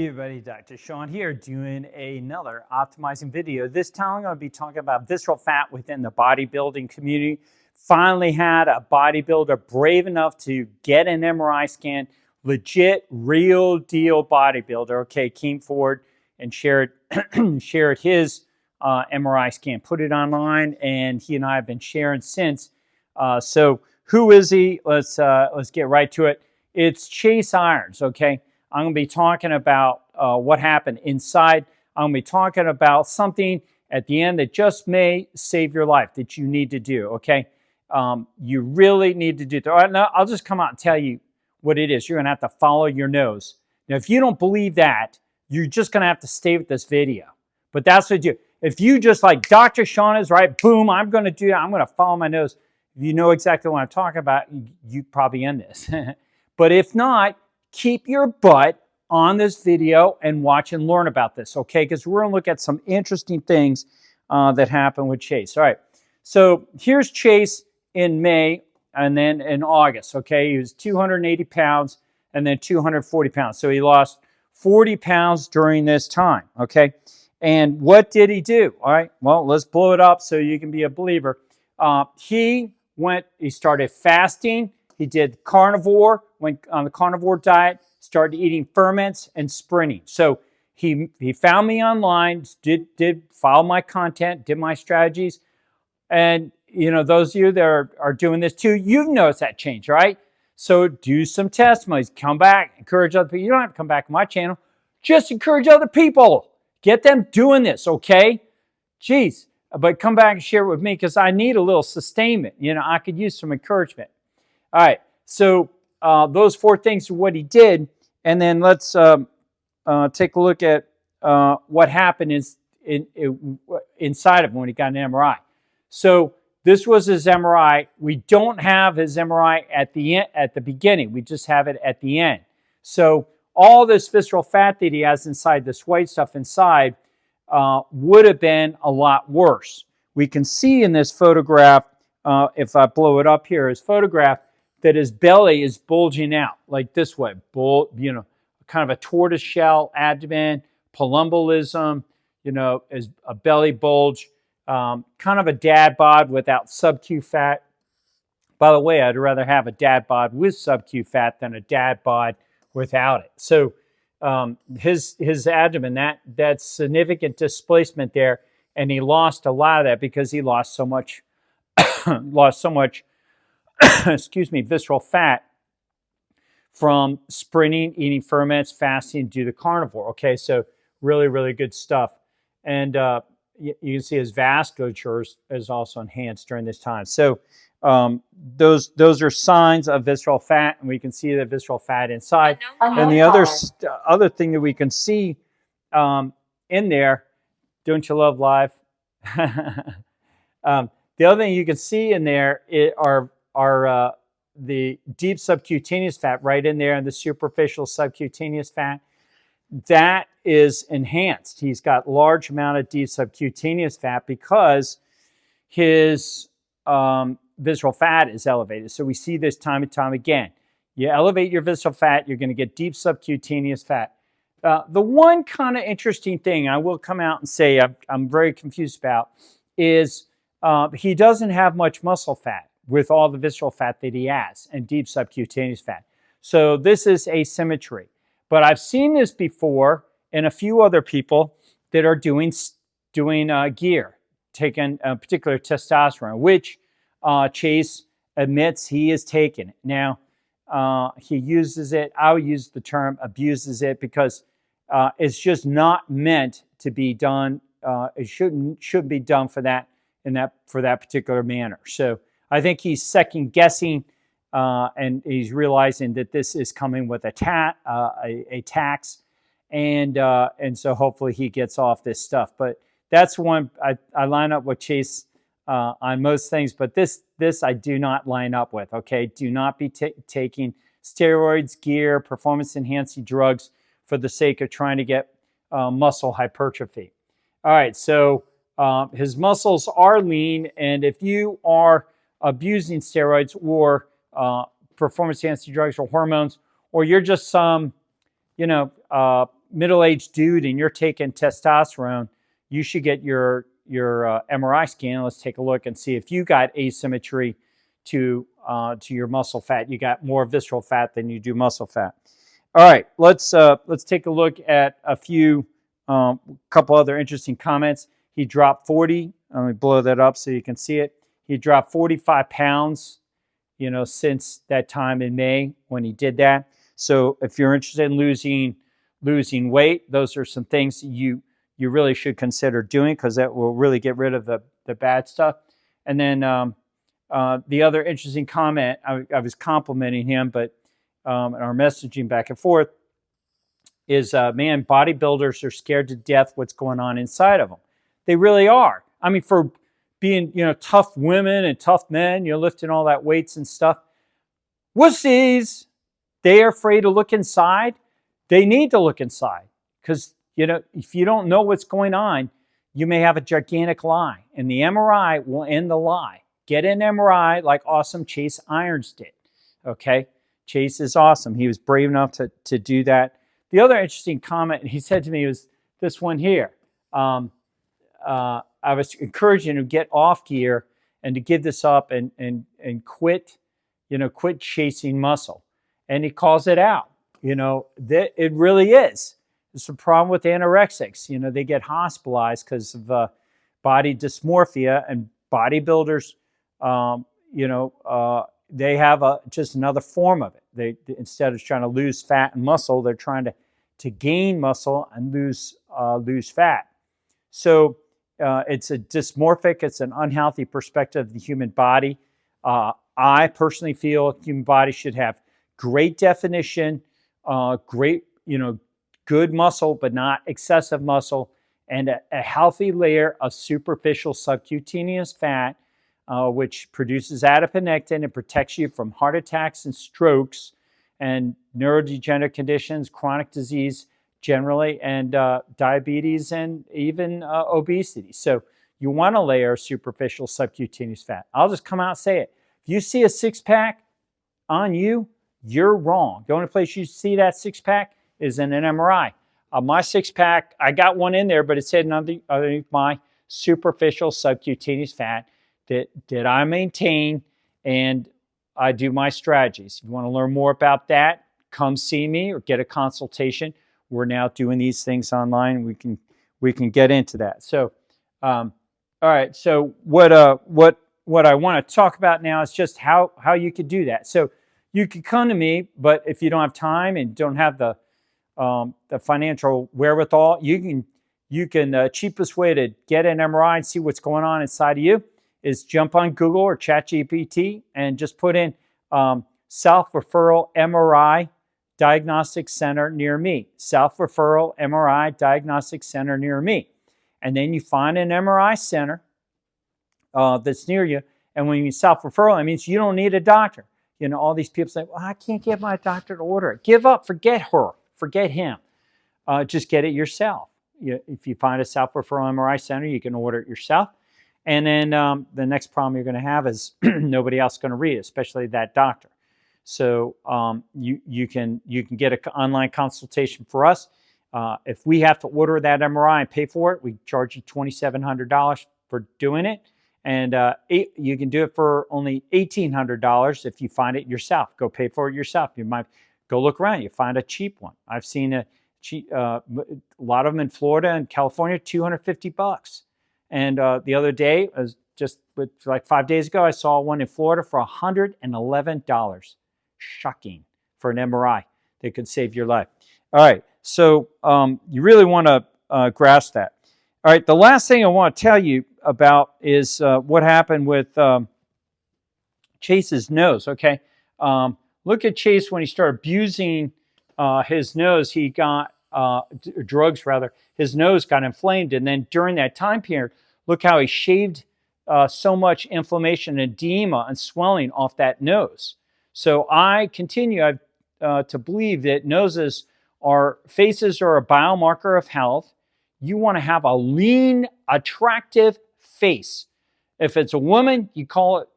Hey everybody, Dr. Sean here doing another optimizing video. This time I'm going to be talking about visceral fat within the bodybuilding community. Finally had a bodybuilder brave enough to get an MRI scan, legit, real deal bodybuilder, okay, came forward and shared his MRI scan, put it online, and he and I have been sharing since. So who is he? Let's get right to it. It's Chase Irons, okay? I'm going to be talking about what happened inside. I'm going to be talking about something at the end that just may save your life that you need to do, okay? You really need to do that. Now, I'll just come out and tell you what it is. You're going to have to follow your nose. Now, if you don't believe that, you're just going to have to stay with this video. But that's what you do. If you just like, Dr. Sean is right, boom, I'm going to do that. I'm going to follow my nose. If you know exactly what I'm talking about, you probably end this. But if not, keep your butt on this video and watch and learn about this, okay? Because we're going to look at some interesting things that happened with Chase. All right, so here's Chase in May and then in August, okay? He was 280 pounds and then 240 pounds. So he lost 40 pounds during this time, okay? And what did he do? All right, well, let's blow it up so you can be a believer. He started fasting. He did carnivore, went on the carnivore diet, started eating ferments and sprinting. So he found me online, did follow my content, did my strategies. And, you know, those of you that are doing this too, you've noticed that change, right? So do some testimonies, come back, encourage other people. You don't have to come back to my channel. Just encourage other people. Get them doing this, okay? Jeez, but come back and share it with me because I need a little sustainment. You know, I could use some encouragement. All right, so those four things are what he did, and then let's take a look at what happened inside of him when he got an MRI. So this was his MRI. We don't have his MRI at the beginning. We just have it at the end. So all this visceral fat that he has inside, this white stuff inside, would have been a lot worse. We can see in this photograph, if I blow it up here, his photograph, that his belly is bulging out like this way, you know, kind of a tortoiseshell abdomen, palumbolism, you know, is a belly bulge, kind of a dad bod without sub-Q fat. By the way, I'd rather have a dad bod with sub-Q fat than a dad bod without it. So his abdomen, that's significant displacement there, and he lost a lot of that because he lost so much, excuse me, visceral fat from sprinting, eating ferments, fasting due to carnivore. Okay, so really, really good stuff. And you can see his vasculature is also enhanced during this time. So those are signs of visceral fat, and we can see the visceral fat inside. And the other thing that we can see in there, don't you love live? The other thing you can see in there are the deep subcutaneous fat right in there and the superficial subcutaneous fat. That is enhanced. He's got large amount of deep subcutaneous fat because his visceral fat is elevated. So we see this time and time again. You elevate your visceral fat, you're going to get deep subcutaneous fat. The one kind of interesting thing I will come out and say I'm very confused about is he doesn't have much muscle fat with all the visceral fat that he has and deep subcutaneous fat. So this is asymmetry. But I've seen this before in a few other people that are doing gear, taking particular testosterone, which Chase admits he is taking. Now, he uses it, I would use the term abuses it because it's just not meant to be done. It shouldn't be done for that particular manner. So I think he's second guessing and he's realizing that this is coming with a tax, and so hopefully he gets off this stuff. But that's one I line up with Chase on most things, but this I do not line up with. Okay, do not be taking steroids, gear, performance enhancing drugs for the sake of trying to get muscle hypertrophy. All right, so his muscles are lean, and if you are abusing steroids or performance enhancing drugs or hormones, or you're just some, you know, middle-aged dude and you're taking testosterone, you should get your MRI scan. Let's take a look and see if you got asymmetry to your muscle fat. You got more visceral fat than you do muscle fat. All right, let's take a look at a few couple other interesting comments. He dropped 40. Let me blow that up so you can see it. He dropped 45 pounds, since that time in May when he did that. So if you're interested in losing weight, those are some things you really should consider doing, because that will really get rid of the bad stuff. And then the other interesting comment, I was complimenting him, but in our messaging back and forth, is, man, bodybuilders are scared to death what's going on inside of them. They really are. I mean, for being, tough women and tough men, lifting all that weights and stuff. Wussies, they are afraid to look inside. They need to look inside, because, if you don't know what's going on, you may have a gigantic lie, and the MRI will end the lie. Get an MRI like awesome Chase Irons did, okay? Chase is awesome. He was brave enough to do that. The other interesting comment he said to me was this one here. I was encouraging him to get off gear and to give this up and quit, quit chasing muscle. And he calls it out. That it really is. It's a problem with anorexics. They get hospitalized because of body dysmorphia, and bodybuilders, they have just another form of it. They, instead of trying to lose fat and muscle, they're trying to gain muscle and lose fat. So it's a dysmorphic, it's an unhealthy perspective of the human body. I personally feel the human body should have great definition, great, good muscle, but not excessive muscle, and a healthy layer of superficial subcutaneous fat, which produces adiponectin and protects you from heart attacks and strokes and neurodegenerative conditions, chronic disease generally, and diabetes, and even obesity. So you want a layer of superficial subcutaneous fat. I'll just come out and say it. If you see a six-pack on you, you're wrong. The only place you see that six-pack is in an MRI. My six-pack, I got one in there, but it's hidden underneath my superficial subcutaneous fat that I maintain, and I do my strategies. If you want to learn more about that, come see me or get a consultation. We're now doing these things online. We can get into that. So, all right. So what I want to talk about now is just how you could do that. So you could come to me, but if you don't have time and don't have the financial wherewithal, you can cheapest way to get an MRI and see what's going on inside of you is jump on Google or ChatGPT and just put in self-referral MRI diagnostic center near me. Self-referral MRI diagnostic center near me. And then you find an MRI center that's near you. And when you self-referral, that means you don't need a doctor. All these people say, well, I can't get my doctor to order it. Give up, forget her, forget him. Just get it yourself. If you find a self-referral MRI center, you can order it yourself. And then the next problem you're going to have is nobody else is going to read it, especially that doctor. So you can get an online consultation for us. If we have to order that MRI and pay for it, we charge you $2,700 for doing it. And you can do it for only $1,800 if you find it yourself. Go pay for it yourself. You might go look around. You find a cheap one. I've seen a lot of them in Florida and California, $250. And the other day, like 5 days ago, I saw one in Florida for $111. Shocking for an MRI that could save your life. All right, so you really want to grasp that. All right, the last thing I want to tell you about is what happened with Chase's nose, okay? Look at Chase when he started abusing his nose. He got drugs, rather. His nose got inflamed, and then during that time period, look how he shaved so much inflammation, edema, and swelling off that nose. So I continue to believe that faces are a biomarker of health. You want to have a lean, attractive face. If it's a woman, you call it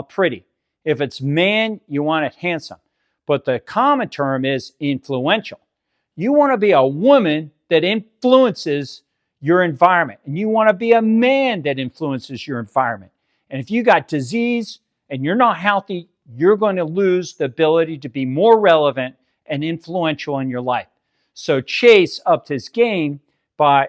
pretty. If it's man, you want it handsome. But the common term is influential. You want to be a woman that influences your environment, and you want to be a man that influences your environment. And if you got disease and you're not healthy, you're going to lose the ability to be more relevant and influential in your life. So Chase upped his game by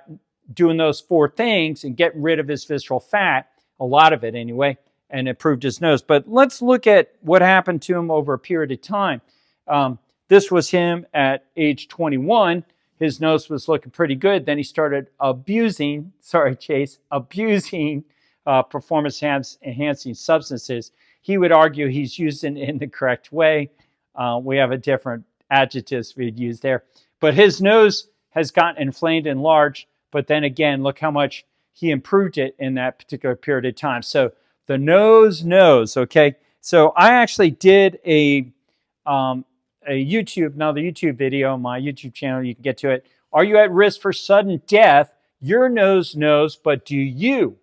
doing those 4 things and getting rid of his visceral fat, a lot of it anyway, and improved his nose. But let's look at what happened to him over a period of time. This was him at age 21. His nose was looking pretty good. Then he started abusing performance-enhancing substances. He would argue he's using it in the correct way. We have a different adjectives we'd use there. But his nose has gotten inflamed and large. But then again, look how much he improved it in that particular period of time. So the nose, okay? So I actually did another YouTube video on my YouTube channel. You can get to it. Are you at risk for sudden death? Your nose knows, but do you?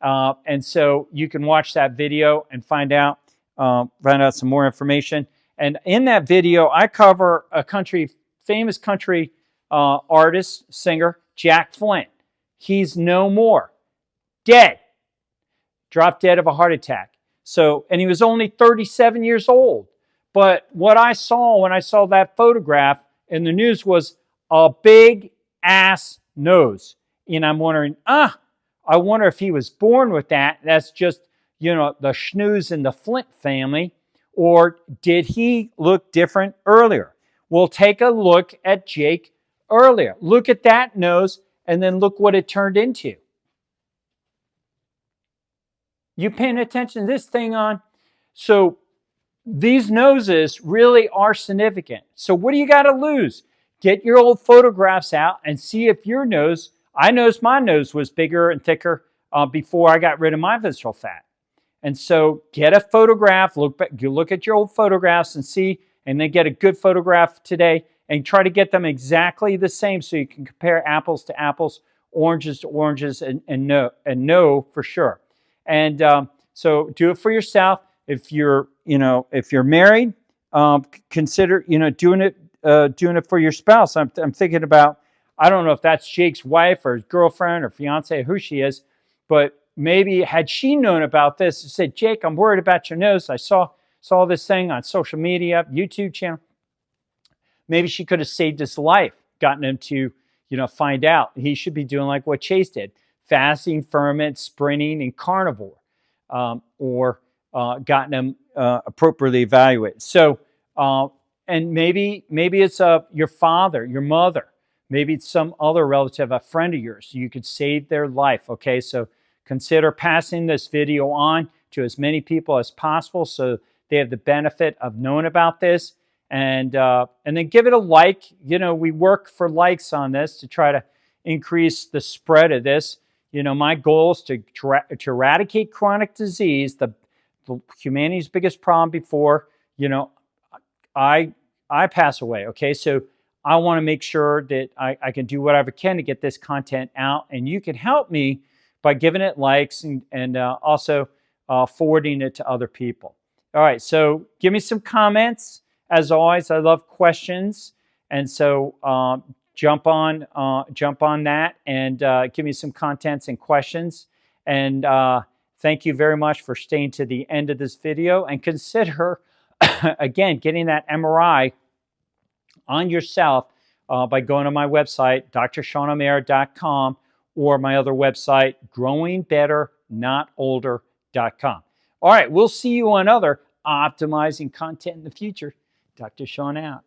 And so you can watch that video and find out some more information. And in that video, I cover a famous country artist, singer, Jack Flint. He's no more. Dead. Dropped dead of a heart attack. So, and he was only 37 years old. But what I saw when I saw that photograph in the news was a big ass nose. And I'm wondering, I wonder if he was born with that. That's just, the schnoos in the Flint family. Or did he look different earlier? We'll take a look at Jake earlier. Look at that nose and then look what it turned into. You paying attention to this thing on? So these noses really are significant. So what do you got to lose? Get your old photographs out and see if your nose, I noticed my nose was bigger and thicker before I got rid of my visceral fat. And so get a photograph, look at your old photographs and see, and then get a good photograph today and try to get them exactly the same so you can compare apples to apples, oranges to oranges, and know for sure. And so do it for yourself. If you're married, consider doing it for your spouse. I'm thinking about, I don't know if that's Jake's wife or his girlfriend or fiance, who she is, but maybe had she known about this and said, Jake, I'm worried about your nose. I saw this thing on social media, YouTube channel. Maybe she could have saved his life, gotten him to find out. He should be doing like what Chase did, fasting, ferment, sprinting, and carnivore, or gotten him appropriately evaluated. So, and maybe it's your father, your mother, maybe it's some other relative, a friend of yours. You could save their life. Okay, so consider passing this video on to as many people as possible so they have the benefit of knowing about this. And then give it a like. We work for likes on this to try to increase the spread of this. My goal is to eradicate chronic disease, the humanity's biggest problem before, I pass away. Okay, so I want to make sure that I can do whatever I can to get this content out, and you can help me by giving it likes and also forwarding it to other people. All right, so give me some comments. As always, I love questions, and so jump on that and give me some contents and questions. And thank you very much for staying to the end of this video. And consider, again, getting that MRI on yourself by going to my website, drshawnamara.com, or my other website, growingbetternotolder.com. All right, we'll see you on other optimizing content in the future. Dr. Shawn out.